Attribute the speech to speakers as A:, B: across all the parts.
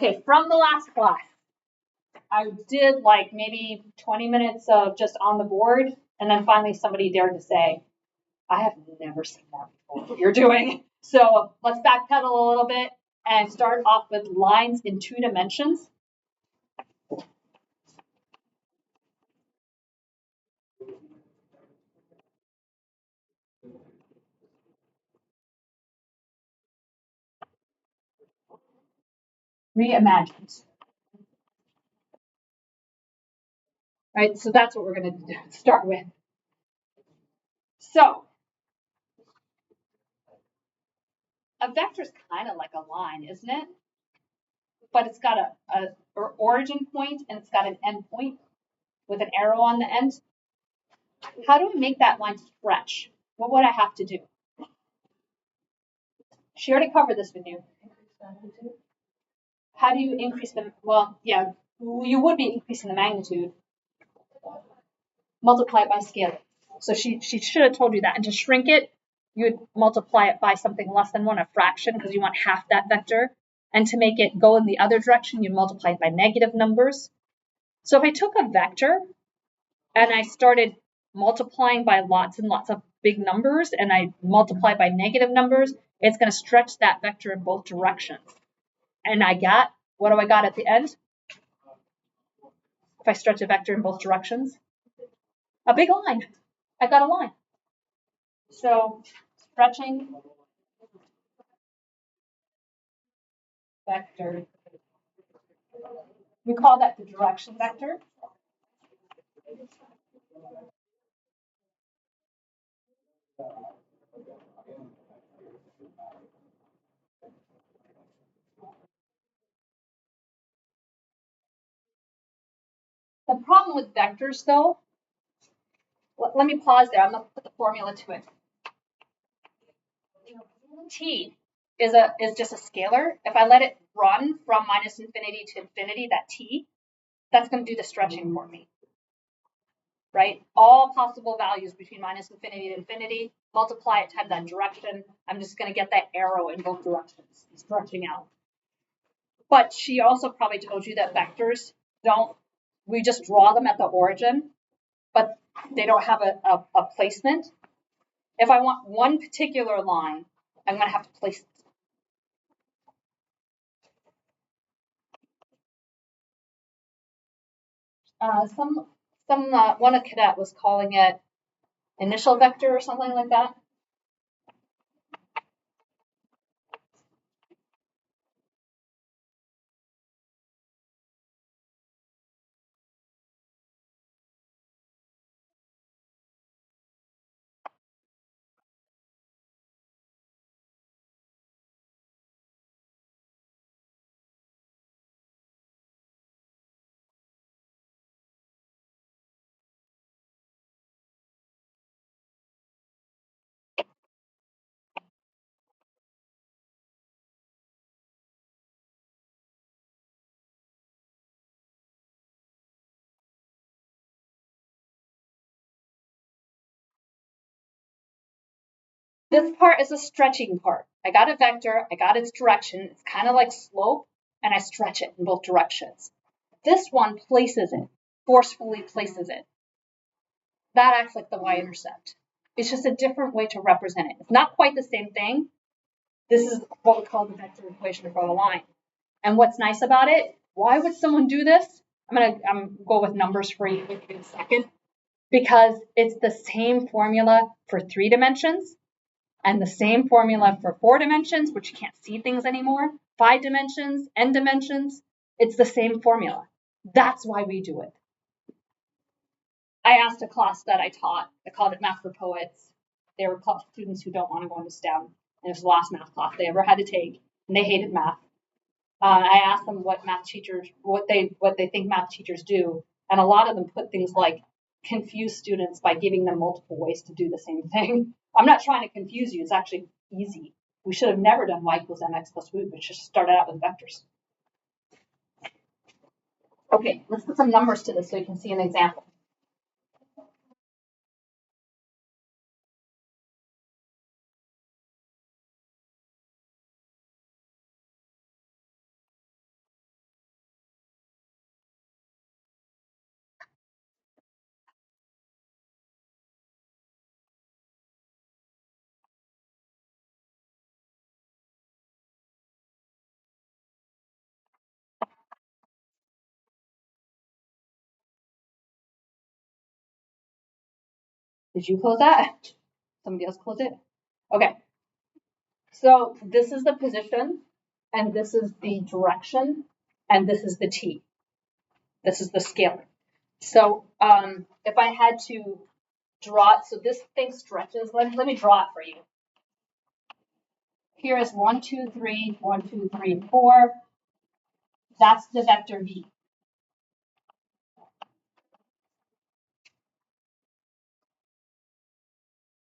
A: Okay, from the last class, I did like maybe 20 minutes of just on the board, and then finally somebody dared to say, I have never seen that before, what you're doing. So let's backpedal a little bit and start off with lines in 2 dimensions. Reimagined. Right, so that's what we're going to start with. So a vector is kind of like a line, isn't it? But it's got a origin point and it's got an end point with an arrow on the end. How do we make that line stretch? What would I have to do? She already covered this with you. How do you increase the, well, yeah, you would be increasing the magnitude. Multiply it by scalar. So she should have told you that. And to shrink it, you would multiply it by something less than 1, a fraction, because you want half that vector. And to make it go in the other direction, you multiply it by negative numbers. So if I took a vector and I started multiplying by lots and lots of big numbers, and I multiply by negative numbers, it's going to stretch that vector in both directions. And I got, what do I got at the end? If I stretch a vector in both directions? A big line. I got a line. So stretching vector. We call that the direction vector. The problem with vectors, though, let me pause there. I'm going to put the formula to it. T is just a scalar. If I let it run from minus infinity to infinity, that T, that's going to do the stretching for me. Right? All possible values between minus infinity and infinity, multiply it times that direction. I'm just going to get that arrow in both directions, stretching out. But she also probably told you that vectors don't, we just draw them at the origin, but they don't have a placement. If I want one particular line, I'm going to have to place it. One a cadet was calling it initial vector or something like that. This part is a stretching part. I got a vector, I got its direction. It's kind of like slope, and I stretch it in both directions. This one places it, forcefully places it. That acts like the y-intercept. It's just a different way to represent it. It's not quite the same thing. This is what we call the vector equation for a line. And what's nice about it, why would someone do this? I'm gonna go with numbers for you in a second, because it's the same formula for 3 dimensions and the same formula for 4 dimensions, which you can't see things anymore, 5 dimensions, n dimensions. It's the same formula. That's why we do it. I asked a class that I taught, I called it Math for Poets. They were students who don't want to go into STEM, and it was the last math class they ever had to take, and they hated math. I asked them what math teachers, what they think math teachers do, and a lot of them put things like confuse students by giving them multiple ways to do the same thing. I'm not trying to confuse you. It's actually easy. We should have never done y equals mx plus w. We should have started out with vectors. Okay, let's put some numbers to this so you can see an example. Did you close that? Somebody else closed it? Okay. So this is the position, and this is the direction, and this is the t. This is the scalar. So if I had to draw it, so this thing stretches. Let me draw it for you. Here is 1, 2, 3, 1, 2, 3, 4. That's the vector v.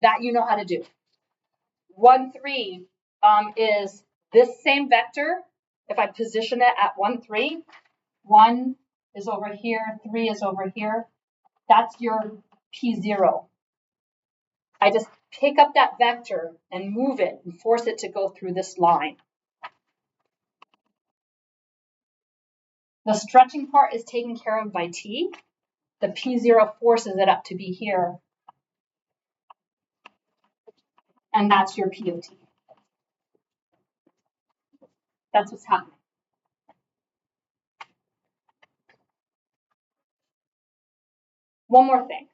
A: That you know how to do. 1, 3 is this same vector. If I position it at 1, 3, 1 is over here, 3 is over here. That's your P0. I just pick up that vector and move it and force it to go through this line. The stretching part is taken care of by T. The P0 forces it up to be here. And that's your POT. That's what's happening. One more thing.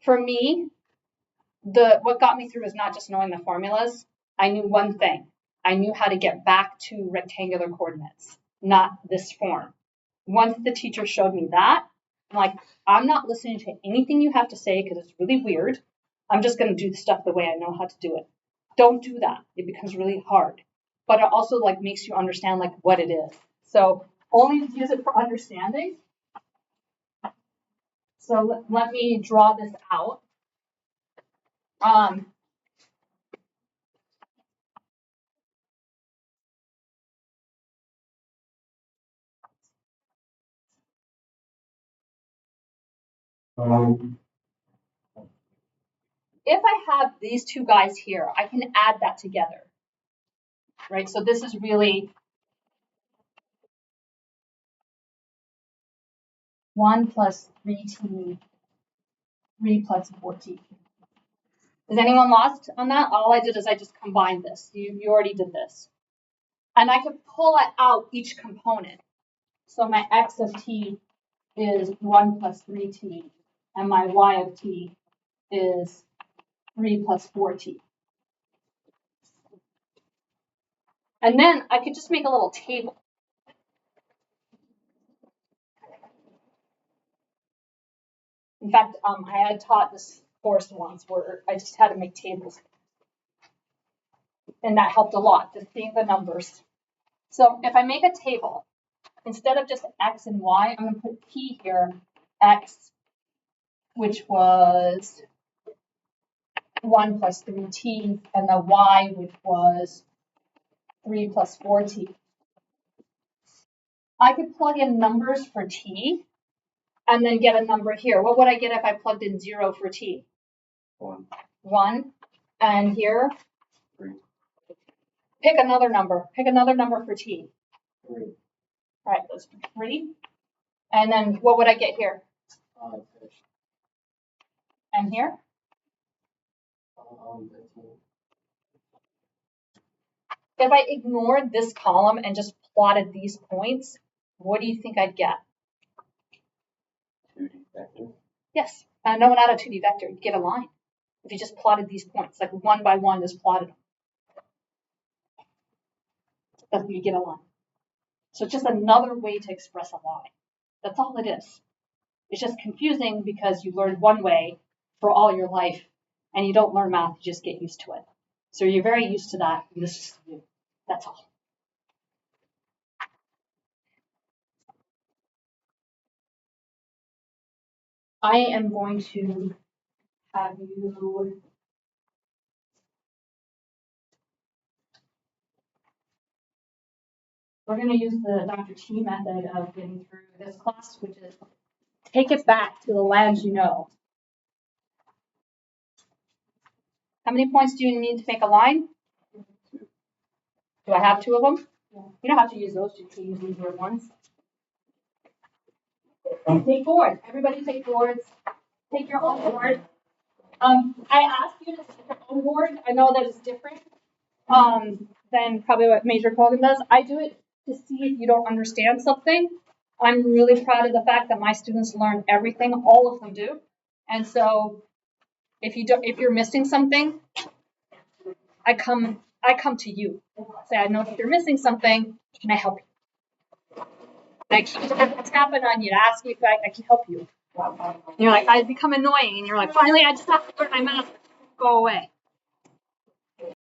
A: For me, what got me through is not just knowing the formulas. I knew one thing. I knew how to get back to rectangular coordinates, not this form. Once the teacher showed me that, I'm like, I'm not listening to anything you have to say because it's really weird. I'm just going to do the stuff the way I know how to do it. Don't do that. It becomes really hard. But it also like makes you understand like what it is. So only use it for understanding. So let me draw this out. If I have these two guys here, I can add that together, right? So this is really 1 plus 3t, 3 plus 4t. Is anyone lost on that? All I did is I just combined this. You already did this. And I could pull it out each component. So my x of t is 1 plus 3t, and my y of t is 3 plus 4t. And then I could just make a little table. In fact, I had taught this course once where I just had to make tables. And that helped a lot, just seeing the numbers. So if I make a table, instead of just x and y, I'm going to put t here, x, which was 1 plus 3t, and the y, which was 3 plus 4t. I could plug in numbers for t, and then get a number here. What would I get if I plugged in 0 for t?
B: 1.
A: 1. And here?
B: 3.
A: Pick another number. Pick another number for t.
B: 3.
A: All right, let's do 3. And then what would I get here?
B: Fish.
A: And here?
B: 15.
A: If I ignored this column and just plotted these points, what do you think I'd get?
B: 2D vector.
A: Yes, no, not a 2D vector. You'd get a line. If you just plotted these points, like one by one, just plotted them. That's what you get a line. So it's just another way to express a line. That's all it is. It's just confusing because you learned one way for all your life, and you don't learn math, you just get used to it. So you're very used to that, and this is new. That's all. I am going to have you we're going to use the Dr. T method of getting through this class, which is take it back to the lands you know. How many points do you need to make a line?
B: 2.
A: Do I have 2 of them? Yeah. You don't have to use those 2, you can use these ones. Take boards. Everybody take boards. Take your own board. I asked you to take your own board. I know that it's different than probably what Major Colgan does. I do it to see if you don't understand something. I'm really proud of the fact that my students learn everything, all of them do. And so if you're missing something, I come to you. Say, I know that you're missing something. Can I help you? I keep tapping on you to ask you if I can help you. And you're like, I become annoying, and you're like, finally, I just have to learn my math. Go away.